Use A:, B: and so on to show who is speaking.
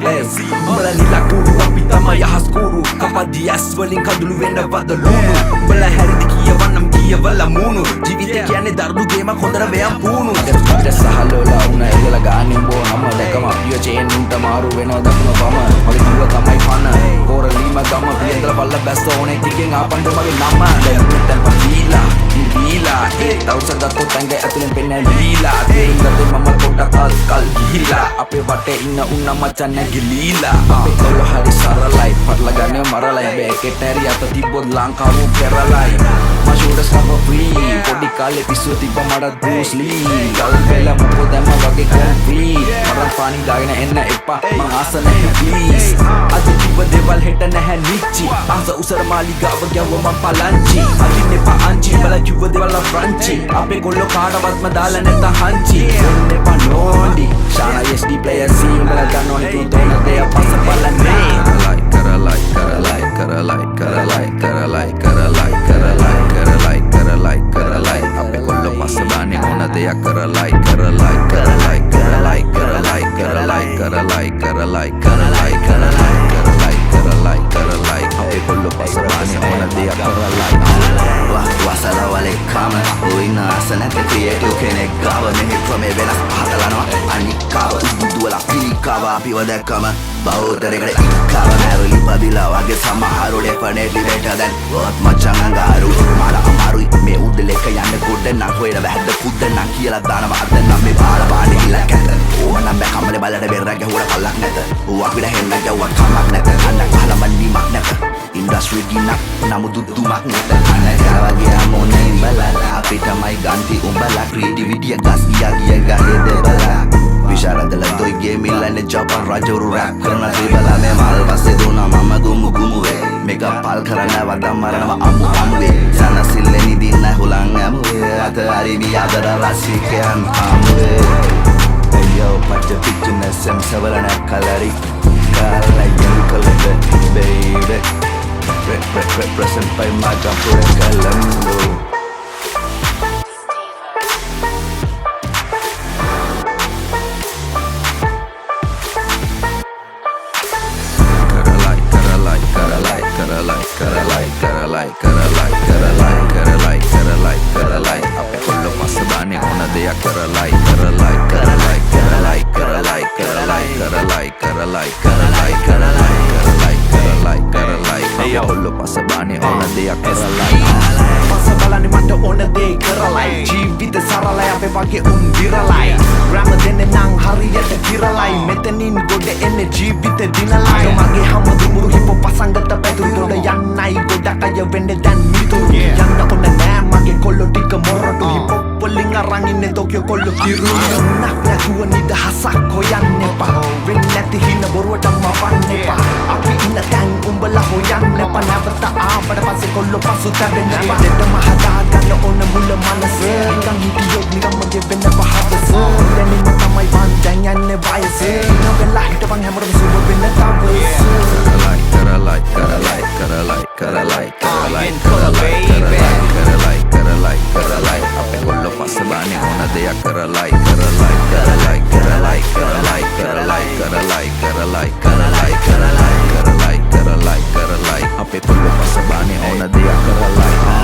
A: players Umbala nila kuru tapi tama yahas kuru Kapadi as වලින් කඳුළු වෙනවද ලුණු උඹලා හැරිද කියවන්නම් කියවලා මූණු ජීවිතේ කියන්නේ දරුණු ගේමක් හොඳට වෙයම් පුණු දෙපිට සහලෝලා උන එදලා ගානින් බෝ හැම දැකම අපිය චේන් උන්ට මාරු වෙනවා දකුණ වම මගේ ජීව තමයි පන කෝරලීම ගම පියඳලා බල්ල බැස්ස ඕනේ ටිකෙන් ආපන්ට මගේ නම දැන් පීලා දීලා ඒ තවුසක් ගත්තොත් ඇඟ ඇතුලෙන් පෙන්නේ ලීලා තේරුම් ගත්තේ මම පොඩ්ඩක් කල් ගිහිලා අපේ වටේ ඉන්න උන්න මචන් නැගිලීලා අපේ කොල්ල හරි සරලයි පටල ගන්නේ මරලයි බෑකෙට ඇරි අත තිබ්බොත් ලංකාව පෙරලයි my shoulders cover free පොඩි කාලේ පිස්සුව තිබ්බ මට Bruce Lee ගල් වෙලා මොකෝ දැම්ම වගේ concrete මරන් පානි දාගෙන එන්න එපා මං ආස නැහැ please අද කිව්ව දේවල් හෙට නැහැ නිච්චි ආස උසර මාලිගාව ගැව්ව මං පලංචි අදින්න එපා අංචි බල කිව්ව දේවල් ෆ්‍රංචි අපේ කොල්ලෝ කාටවත්ම දාලා නැත හංචි එන්න එපා නෝන්ඩි ශානා SD player C උඹලා ගන්නෝනේ තු තෝන දෙය පස්ස බලන්නේ අපේ කොල්ලෝ පස්ස දාන්නේ ඕන දෙයක් කරලයි අපේ කොල්ලෝ පස්ස දාන්නේ ඕන දෙයක් කරලයි Wassalamualaikum Uina sanate creative kenek gawa mehe ක්‍රමේ වෙනස් පහදලනවා අනිකාව දුවලා පිළිකාව අපිව දැක්කම බෞද්ධරෙකට ඉක්කාව නැරලි බදිලා වගේ සමහරුට එපනේටි better than what මචං අඟාරු මාර අමාරුයි මේ උදලෙක යන්න කොට නම් හොයන වැහද්ද කුද්ද නම් කියලා දානවා අද නම් මේ බාල බාණ්ඩ කියලා කැත ඕනම් බෑ කමලේ බලට බෙරර ගැහුවල කලක් නැත ඌක් විල හෙන්න ගැව්වත් කමක් නැත අන්න කලම නීමක් නැත ඉන්ඩස්ට්‍රි ගිනක් නමුදු දුමක් නැත අන්න වගේ මොනේ බලලා අපිටමයි ගන්ති උඹලා ක්‍රියේටිවිටිය ගස් ගියා ගහේද බලා විශාරදලා දොයි ගේමිල්ලනේ ජපාන් රජවරු රැප් කරන සීබලා මේ මල් පස්සේ දුනා මම ගුමු වේ මේක පල් කරන්න වදම් මරනවා අමුවේ සනසිල්ලේ නිදින්න හුලං අමුවේ අත හරි වියදර රසිකයන් අමුවේ Yo pacha pitching SM savalana kalari kala yang kalate baby represent by maga pura kalando අපේ කොල්ලෝ පස්ස දාන්නේ ඕන දෙයක් කරලයි අපේ කොල්ලෝ පස්ස දාන්නේ ඕන දෙයක් කරලයි පස්ස බලන්නේ මට ඕන දේ කරලයි ජීවිත සරලයි අපේ වගේ උන් විරලයි රැම දෙන්නේ නම් හරියට කිරලයි මෙතනින් ගොඩ එන්නේ ජීවිත දිනලයි මගේ හැම දුමුරු හිපෝ පසංගත පැතුරු ගොඩ යන්නයි ගොඩක් අය වෙන්නේ දැන් මිතුරු යන්න ඕන නෑ මගේ කොල්ලෝ ටික මොරටු හිපොප් වලින් අරන් ඉන්නේ ටෝකියෝ කොල්ලෝ කිරු නක් නැතුව නිදහසක් හොයන්න එපා වෙන්නේ නැති හින බොරුවට මවන්න එපා අපි ඉන්න තැන් උඹලා හොයන්න එපා නැවත ආවට පස්සේ කොල්ලෝ පසු තැවෙන්න එපා දෙතම හදා ගන්න ඕන මුල මනස නිකන් හිටියොත් නිකන් මගේ වෙන්න පහදස දැන් ඉන්න තමයි වන් දැන් යන්නේ වයස නොබෙලා හිටපන් හැමෝටම සුබ වෙන්න තවස අපේ කොල්ලෝ පස්ස දාන්නේ ඕන දෙයක් කරලයි අපේ කොල්ලෝ පස්ස දාන්නේ ඕන දෙයක් කරලයි